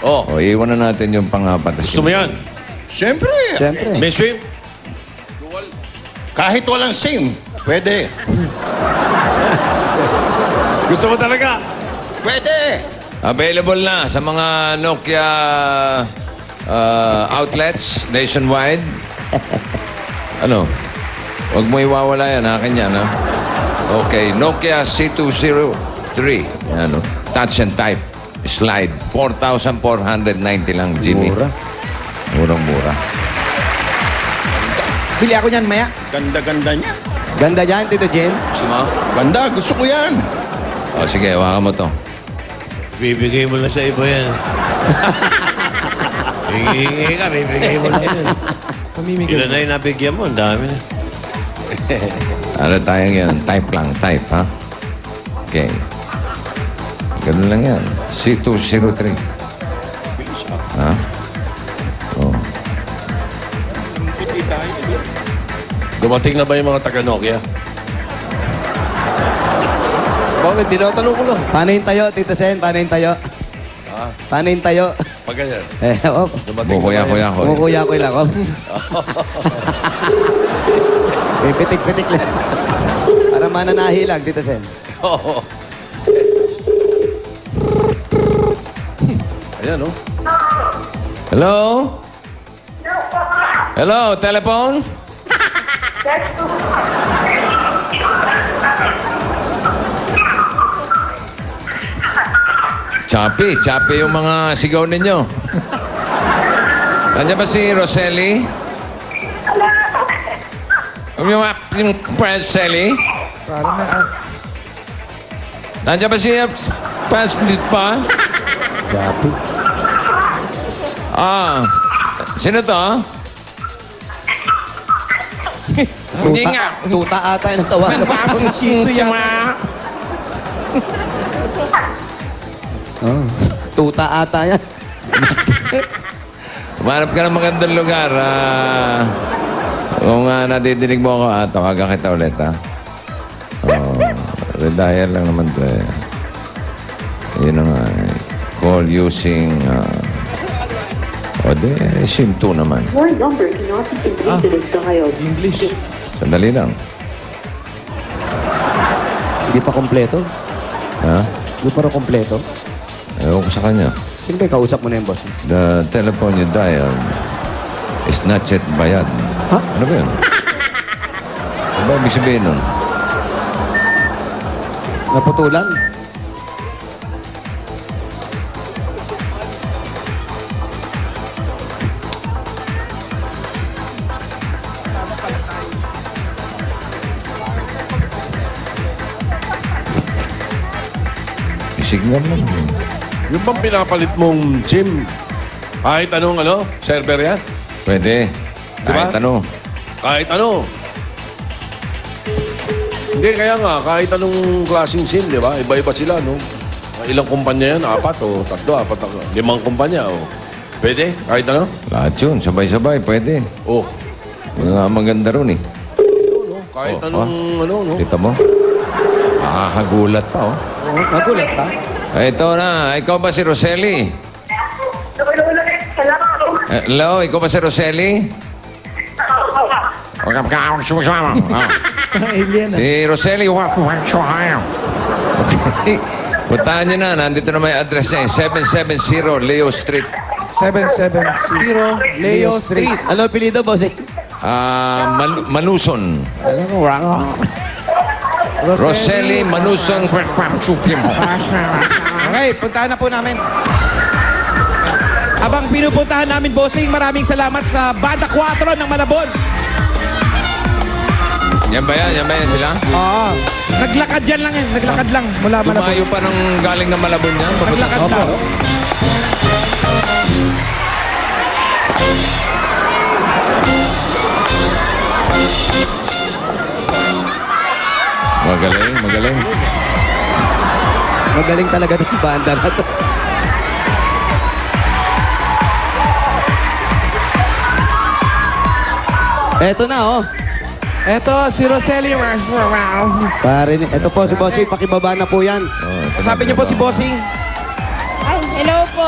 Oh, iwan na natin yung pang-apat. Gusto mo yan? Siyempre. Siyempre. May swim? Kahit walang SIM, pwede. Gusto mo talaga? Pwede. Available na sa mga Nokia outlets nationwide. Ano? Huwag mo iwawala yan. Akin yan, ha? Okay. Nokia C203. Ano? Touch and type. Slide. 4,490 lang, Jimmy. Mura. Murang-mura. Bili ako niyan, maya. Ganda-ganda niya. Ganda dyan, Tito Jim. Gusto mo? Ganda, gusto ko yan. O, sige. Hawakan mo to. Bibigay mo lang sa iba yan. Hingi ka, bibigay mo lang yan. Ilan na yung nabigyan mo? Ang dami na. Ano tayong yan? Type lang. Type, ha? Okay. Ganun lang yan. C203. Ha? Oh. Dumating na ba yung mga taga-Nokia? Bakit? Tinatanong ko lang. Paano yung tayo, Tito Sen? Paano yung tayo? Paano yung tayo? Pag ganyan. Kuya, Dumating na ba kuya, yan? kuya. Kumukuya ko lang. Oh. May pitik-pitik lang. Para mananahi lang, Tito Sen. Oo. Ayan, oh. Hello? Hello, telephone? Choppy yung mga sigaw ninyo. Nandiyan ba si Rosely? Yung Rosely? Parang na, Nandiyan ba si Passplit pa? Grabe. Sino to? Hindi Tuta, nga. tuta ata yung tawagan. parang Shih Tzu yan. Oh. Tuta ata yan. Umarap ka ng magandang lugar. Kung nadidinig mo ako, tawagan kita ulit, ha? Redial lang naman to, eh. Yun na nga, eh. Call using... SIM 2 naman. Your number cannot be completed dialed. English. Sandali lang. Hindi pa kompleto. Ha? Hindi pa rin kompleto. Ewan ko sa kanya. Sino ba yung kausap mo na yung boss? The telephone you dial is not yet bayad. Ha? Ano ba yun? Ano ba ibig sabihin nun? Naputulan? Signal lang. Yung bang pinapalit mong SIM? Kahit anong server yan? Pwede. Diba? Kahit ano. Kahit ano. Hindi, kaya nga, kahit anong klaseng SIM, di ba? Iba-iba sila, no? Ilang kumpanya yan? 4 o 3, 4, 5 kumpanya, o. Pwede? Kahit ano? Lahat yun. Sabay-sabay. Pwede. Oh. Yung nga maganda ron, eh. No? Kahit Oh, anong, no? Kita mo? Nakakagulat pa, oh. Oo, nagulat ka. Ito na. Ikaw ba si Rosely? Hello? Ikaw ba si Rosely? Alien. Si Rosely. Okay. Puntahan nyo na. Nandito na may address niya. 770 Leo Street. 770 Leo Street. Ano apelido, boss? Manuson. Rosely Manuson. Okay, puntahan na po namin. Abang pinupuntahan namin, bossing, maraming salamat sa Banda 4 ng Malabon. Yan ba yan? Yan ba yan sila? Oo. Naglakad yan lang yan. Naglakad lang mula Malabon. Lumayo pa ng galing ng Malabon yan? Naglakad Opo. lang. Magaling, magaling. Magaling talaga itong banda na to. Eto na, oh. Eto, si Rosely. Pare, ito po si Bossy, pakibaba na po yan. Oh, ito na, Sabi niyo po si baba. Bossing. Ay, hello po.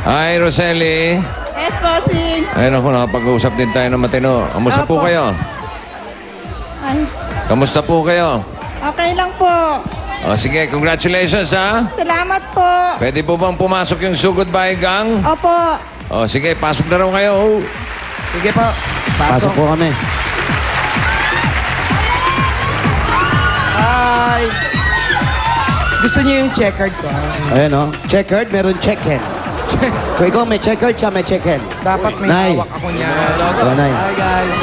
Hi, Roseli. Yes, bossing. Ayun ako, nakapag-usap din tayo ng matino. Kamusta po Opo. kayo? Ay, Kamusta po kayo? okay lang po. O, sige, congratulations, ha? Salamat po. Pwede po bang pumasok yung Sugod Bahay Gang? Opo. O, sige, pasok na raw kayo. Sige po. Pasok po kami. Hi. Gusto niyo yung checkered ko? Ayan o. Checkered, meron check-in. Kung ikaw may checkered, siya may check-in. Dapat may Nay. hawak ako niyan. Hello, Nay. Hi, guys.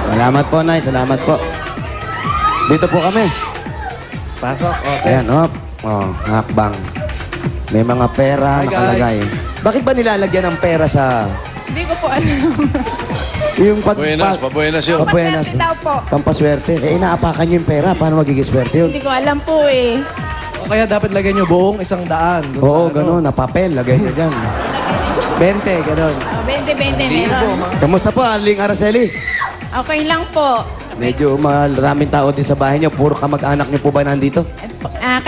Salamat po, Nay. Salamat po. Dito po kami. Pasok. O, Ayan, hop. Oh, hakbang. May mga pera Hi, guys. nakalagay. Bakit ba nilalagyan ng pera sa... Hindi ko po alam. Yung pag... Pabuenas yun. Pabuenas. Paswerte daw po. Pampaswerte. Eh, inaapakan niyo yung pera. Paano magiging swerte yun? Hindi ko alam po eh. O kaya dapat lagyan nyo buong 100. Dun Oo, sa gano'n. Na papel. Lagay niyo dyan. 20, gano'n. 20-20 meron. Kamusta po, Aling Araceli? Okay lang po. Medyo maraming tao din sa bahay niyo. Puro kamag-anak niyo po ba nandito?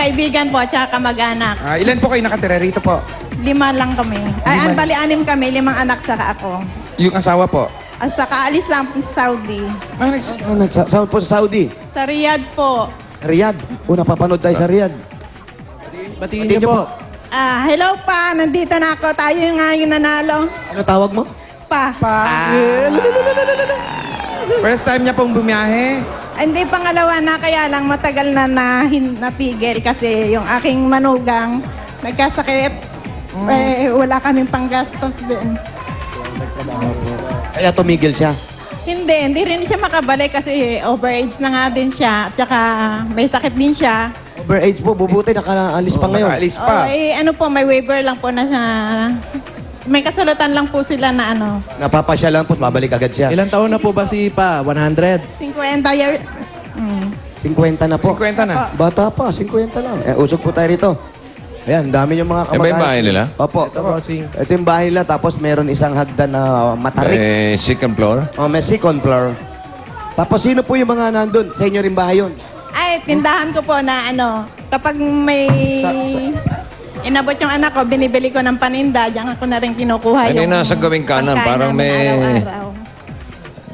Kaibigan po at saka kamag-anak. Ilan po kayo nakatira rito po? 5 lang kami. Ay, bali 6 kami. 5 anak saka ako. Yung asawa po? At saka alis lang po sa Saudi. Saan po sa Saudi? Sa Riyadh po. Riyadh. Napapanood tayo sa Riyadh. Batiin niyo po. Hello pa. Nandito na ako. Tayo nga yung nanalo. Ano tawag mo? Pa. First time niya pong bumiyahe. Hindi, pangalawa na, kaya lang matagal na napigil kasi yung aking manugang nagkasakit. Wala kaming panggastos din. Kaya tumigil siya. Hindi rin siya makabalik kasi overage na nga din siya. At saka may sakit din siya. Overage po, bubuti, nakaalis pa ngayon. Nakaalis pa. Ano po, may waiver lang po na siya. May kasulatan lang po sila na Napapasya lang po, babalik agad siya. Ilang taon na po ba si Pa? 100? 50 year. 50 na po. 50 na. Bata pa, 50 lang. Usog po tayo rito. Ayan, dami yung mga Eh, ba yung bahay nila? Opo. Ito, bossing. Ito yung bahay nila, tapos meron isang hagdan na matarik. Second floor? May second floor. Tapos sino po yung mga nandun? Sa inyo rin bahay yun? Ay, tindahan ko po na kapag may inabot yung anak ko, binibili ko ng paninda, diyan ako na rin kinukuha Ano yung yung nasa gawing kanan? pagkain Parang namin may- araw-araw.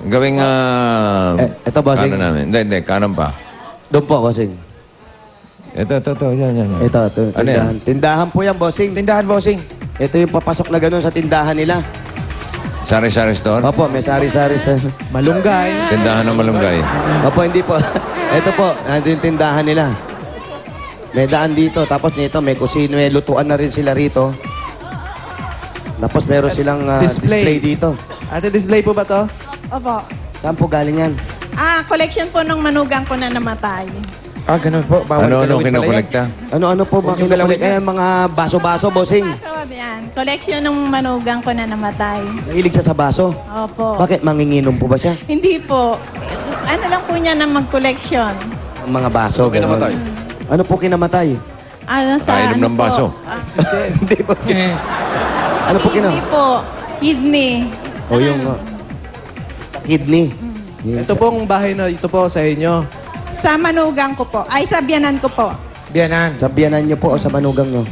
Gawing, Ito, bossing. kanan namin. Hindi, kanan pa. Doon po, bossing. Ito. Yan. Ito, Ano tindahan. yan? Tindahan po yan, bossing. Tindahan, bossing. Ito yung papasok na gano'n sa tindahan nila. Sari-sari store? Opo, may sari-sari. Malunggay. Tindahan ng malunggay. Opo, hindi po. Ito po, nandun yung tindahan nila. May daan dito, tapos nito may kusino, may lutuan na rin sila rito. Tapos meron silang display. Display. dito. Ate, display po ba to? Opo. Saan po galing yan? Collection po nung manugang ko na namatay. Ganun po. Bawal Ano galawin pala yan. kinokolekta? Ano po Huwag mga yung galawin kinukulik? Mga baso-baso, bossing. Kaso yan, collection nung manugang ko na namatay. Mahilig siya sa baso. Opo. Bakit manginginom po ba siya? Hindi po. Ano lang po niya na mag-collection. Ang mga baso. Ano kinamatay? ganun. Ano po kinamatay? Kainom ng po? baso. Hindi po. Ano po Hindi po. Kidney. O yung kidney. Yung Ito pong bahay na ito po sa inyo. Sa manugang ko po. Ay, sa biyanan ko po. Biyanan. Sa biyanan niyo po o sa manugang niyo?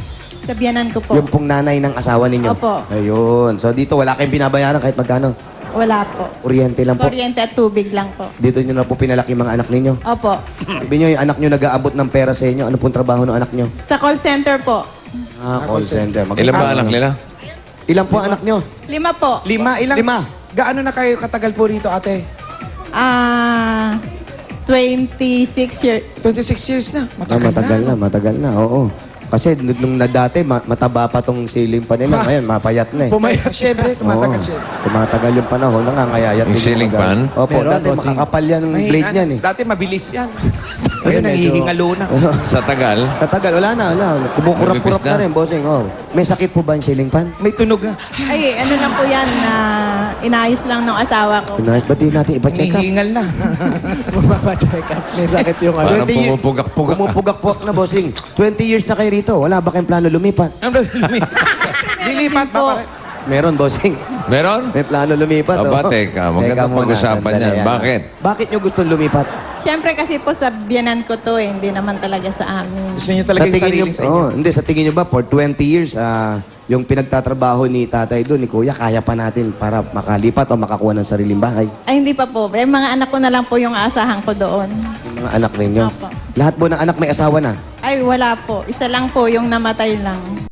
Sa biyanan ko po. Yung pong nanay ng asawa ninyo? Opo. Ayun. So dito wala kayong binabayaran kahit magkano? Wala po. Kuryente lang po. Kuryente at tubig lang po. Dito nyo na po pinalaki mga anak ninyo. Opo. Sabi nyo, yung anak nyo nag-aabot ng pera sa inyo. Ano pong trabaho ng anak nyo? Sa call center po. Call center. Ilan ba anak nila? Ilan po anak nyo? 5 po. 5. Ilang? 5. Gaano na kayo katagal po rito, ate? 26 years. 26 years na. Matagal na. Oo. Kasi nung dati, mataba pa tong ceiling pa nila. Ngayon, mapayat na eh. Pumayat. Siyempre, tumatagal Oo. siya. Tumatagal yung panahon, nangangayayat Yung din ceiling mga pan? gamit. Opo, Meron, dati bossing. makakapal yan ng blade niyan eh. Dati mabilis yan. Ngayon, Ngayon, medyo- nangihingalo na. Sa tagal? Katagal, wala na. Kumukurap-kurap Lumipis na na. rin, bossing. Oh. May sakit po ba yung ceiling pan? May tunog na. Ay, ano lang po yan na inayos lang ng asawa ko. Pinahit, ba't di natin ipa-check up? Nangihingal na. Magpapacheck up. May sakit yung ano. Parang 20 years- pumupugak-pugak. Pumupugak-pugak na, bossing. 20 years na kayo rito. Wala ba kayong plano lumipat? Lilipat ba po. pare? Meron, bossing. Meron? May plano lumipat. Aba, oh. teka. Maganda Teka muna, pag-usapan sandali yan. yan. Bakit? Bakit nyo gusto lumipat? Siyempre kasi po sa biyanan ko to hindi naman talaga sa amin. Gusto niyo talaga yung tingin sariling nyo, sa inyo. Hindi, sa tingin nyo ba, for 20 years, yung pinagtatrabaho ni tatay doon, ni kuya, kaya pa natin para makalipat o makakuha ng sariling bahay. Ay, hindi pa po. Eh, mga anak ko na lang po yung aasahan ko doon. Yung mga anak ninyo. Opo. Lahat po ng anak may asawa na. Ay, wala po. Isa lang po yung namatay lang.